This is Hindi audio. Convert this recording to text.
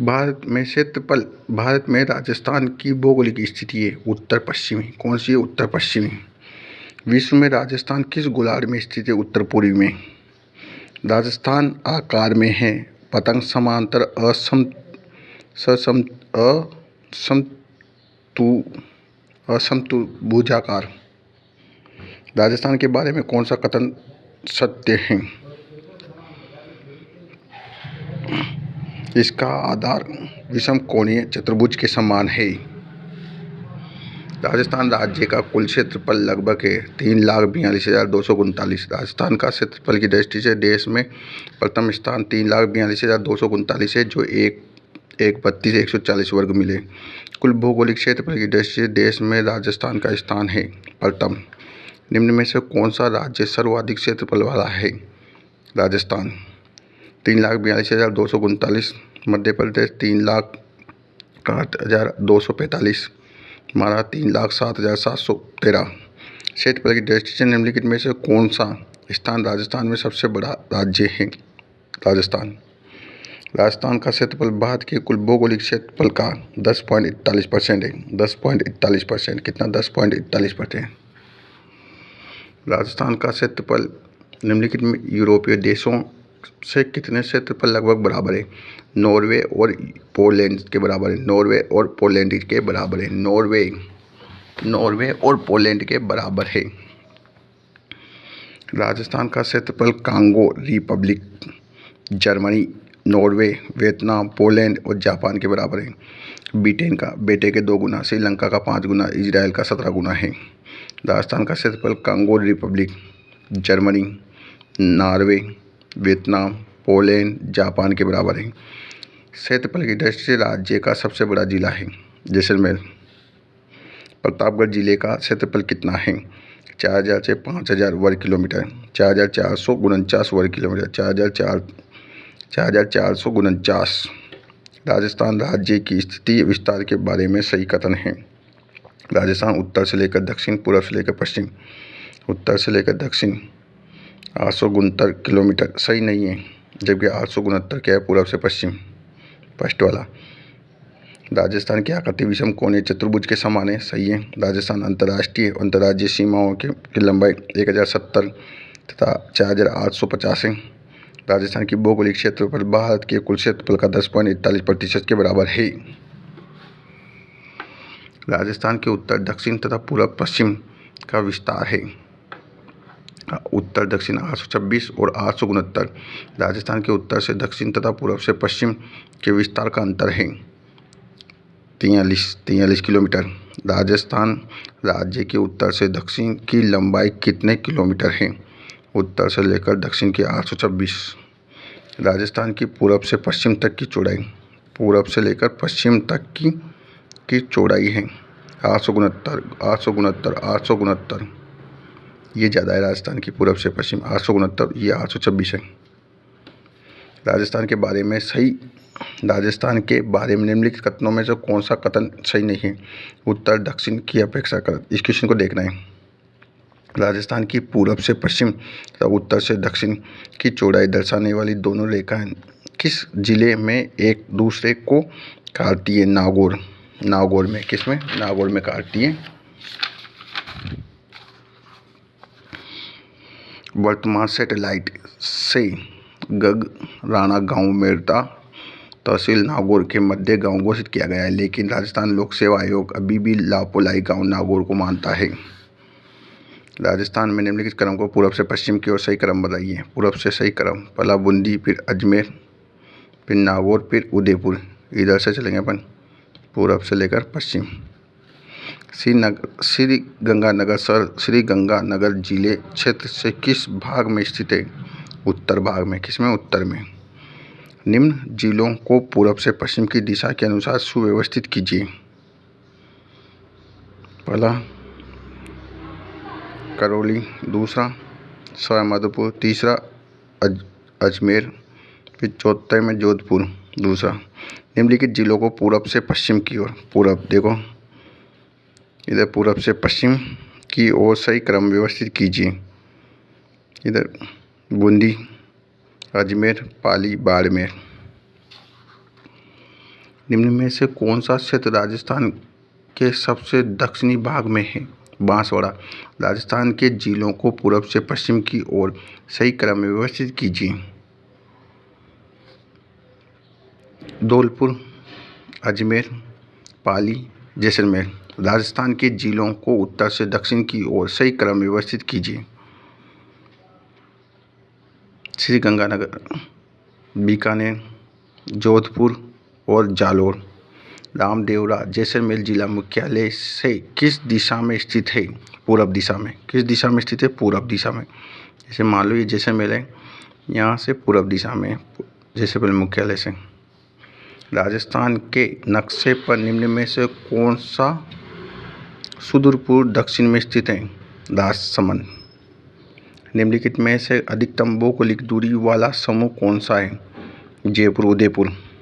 भारत में राजस्थान की भौगोलिक स्थिति है उत्तर पश्चिमी। कौन सी है? उत्तर पश्चिमी। विश्व में राजस्थान किस गोलार्ध में स्थित है? उत्तर पूर्वी में। राजस्थान आकार में है पतंग समांतर असमभुजाकार। राजस्थान के बारे में कौन सा कथन सत्य है? इसका आधार विषम कोणीय चतुर्भुज के समान है। राजस्थान राज्य का कुल क्षेत्रफल लगभग है 3,42,239। राजस्थान का क्षेत्रफल की दृष्टि से देश में प्रथम स्थान 3,42,239 है, जो 132,140 वर्ग मिले। कुल भौगोलिक क्षेत्रफल की दृष्टि से देश में राजस्थान का स्थान है प्रथम। निम्न में से कौन सा राज्य सर्वाधिक क्षेत्रफल वाला है? राजस्थान 3,42,239, मध्य प्रदेश 3,68,245, हमारा 3,07,713। क्षेत्रफल की दृष्टि से निम्नलिखित में से कौन सा स्थान राजस्थान में सबसे बड़ा राज्य है? राजस्थान का क्षेत्रफल भारत के कुल भौगोलिक क्षेत्रफल का 10.41% है। 10.41%। कितना? 10.41%। राजस्थान का क्षेत्रफल निम्नलिखित में यूरोपीय देशों से कितने क्षेत्रफल लगभग बराबर है? नॉर्वे और पोलैंड के बराबर है। नॉर्वे और पोलैंड के बराबर है। नॉर्वे और पोलैंड के बराबर है। राजस्थान का क्षेत्रफल Congo Republic, Germany, Norway, Vietnam, Poland और जापान के बराबर है। ब्रिटेन का बेटे के 2 गुना, श्रीलंका का 5 गुना, इजराइल का 17 गुना है। राजस्थान का क्षेत्रफल Congo Republic, Germany, Norway, Vietnam, Poland, Japan के बराबर है। क्षेत्रफल की दृष्टि से राज्य का सबसे बड़ा जिला है जैसलमेर। प्रतापगढ़ जिले का क्षेत्रफल कितना है? 4,000 से 5,000 वर्ग किलोमीटर। 4,449 वर्ग किलोमीटर। 4,449। राजस्थान राज्य की स्थिति विस्तार के बारे में सही कथन है। राजस्थान उत्तर से लेकर दक्षिण, पूर्व से लेकर पश्चिम। उत्तर से लेकर दक्षिण 869 किलोमीटर सही नहीं है, जबकि 869 क्या है? पूर्व से पश्चिम, फर्स्ट वाला। राजस्थान की आकृति विषम कोणीय चतुर्भुज के समान है सही है। राजस्थान अंतर्राष्ट्रीय अंतर्राज्यीय सीमाओं की लंबाई 1,070 तथा 4,850 है। राजस्थान की भौगोलिक क्षेत्रफल भारत के कुल क्षेत्रफल का 10.41% के बराबर है। राजस्थान के उत्तर दक्षिण तथा पूर्व पश्चिम का विस्तार है उत्तर दक्षिण 826 और 869। राजस्थान के उत्तर से दक्षिण तथा पूर्व से पश्चिम के विस्तार का अंतर है 43 किलोमीटर। राजस्थान राज्य के उत्तर से दक्षिण की लंबाई कितने किलोमीटर है? उत्तर से लेकर दक्षिण की 826। राजस्थान की पूर्व से पश्चिम तक की चौड़ाई, पूर्व से लेकर पश्चिम तक की चौड़ाई है 869। ये ज़्यादा है राजस्थान की पूर्व से पश्चिम 869, ये 826 है। राजस्थान के बारे में निम्नलिखित कथनों में से कौन सा कथन सही नहीं है? उत्तर दक्षिण की अपेक्षा कर। इस क्वेश्चन को देखना है। राजस्थान की पूर्व से पश्चिम तथा उत्तर से दक्षिण की चौड़ाई दर्शाने वाली दोनों रेखाएं किस जिले में एक दूसरे को काटती है? नागौर में। किसमें? नागौर में काटती है। वर्तमान सैटेलाइट से गगराना गांव मेरता तहसील नागौर के मध्य गांव घोषित किया गया है, लेकिन राजस्थान लोक सेवा आयोग अभी भी लापोलाई गांव नागौर को मानता है। राजस्थान में निम्नलिखित क्रम को पूर्व से पश्चिम की ओर सही क्रम बताइए। पूर्व से सही क्रम, पहला बूंदी, फिर अजमेर, फिर नागौर, फिर उदयपुर। इधर से चलेंगे अपन पूर्व से लेकर पश्चिम। श्री गंगानगर जिले क्षेत्र से किस भाग में स्थित है? उत्तर भाग में। किसमें? उत्तर में। निम्न जिलों को पूर्व से पश्चिम की दिशा के अनुसार सुव्यवस्थित कीजिए। पहला करौली, दूसरा सवाईमाधोपुर, तीसरा अजमेर, फिर चौथे में जोधपुर दूसरा। निम्नलिखित जिलों को पूर्व से पश्चिम की ओर, पूर्व देखो इधर पूर्व से पश्चिम की ओर सही क्रम व्यवस्थित कीजिए। इधर बूंदी, अजमेर, पाली, बाड़मेर। निम्न में से कौन सा क्षेत्र राजस्थान के सबसे दक्षिणी भाग में है? बांसवाड़ा। राजस्थान के जिलों को पूर्व से पश्चिम की ओर सही क्रम में व्यवस्थित कीजिए। धौलपुर, अजमेर, पाली, जैसलमेर। राजस्थान के जिलों को उत्तर से दक्षिण की ओर सही क्रम में व्यवस्थित कीजिए। श्रीगंगानगर, बीकानेर, जोधपुर और जालोर। रामदेवरा जैसलमेर जिला मुख्यालय से किस दिशा में स्थित है? पूर्व दिशा में। किस दिशा में स्थित है? पूर्व दिशा में। जैसे मान लो ये जैसलमेर है, यहाँ से पूर्व दिशा में जैसलमेर मुख्यालय से। राजस्थान के नक्शे पर निम्न में से कौन सा सुदूर पूर्व दक्षिण में स्थित है? राजसमंद। निम्नलिखित में से अधिकतम भौगोलिक दूरी वाला समूह कौन सा है? जयपुर, उदयपुर।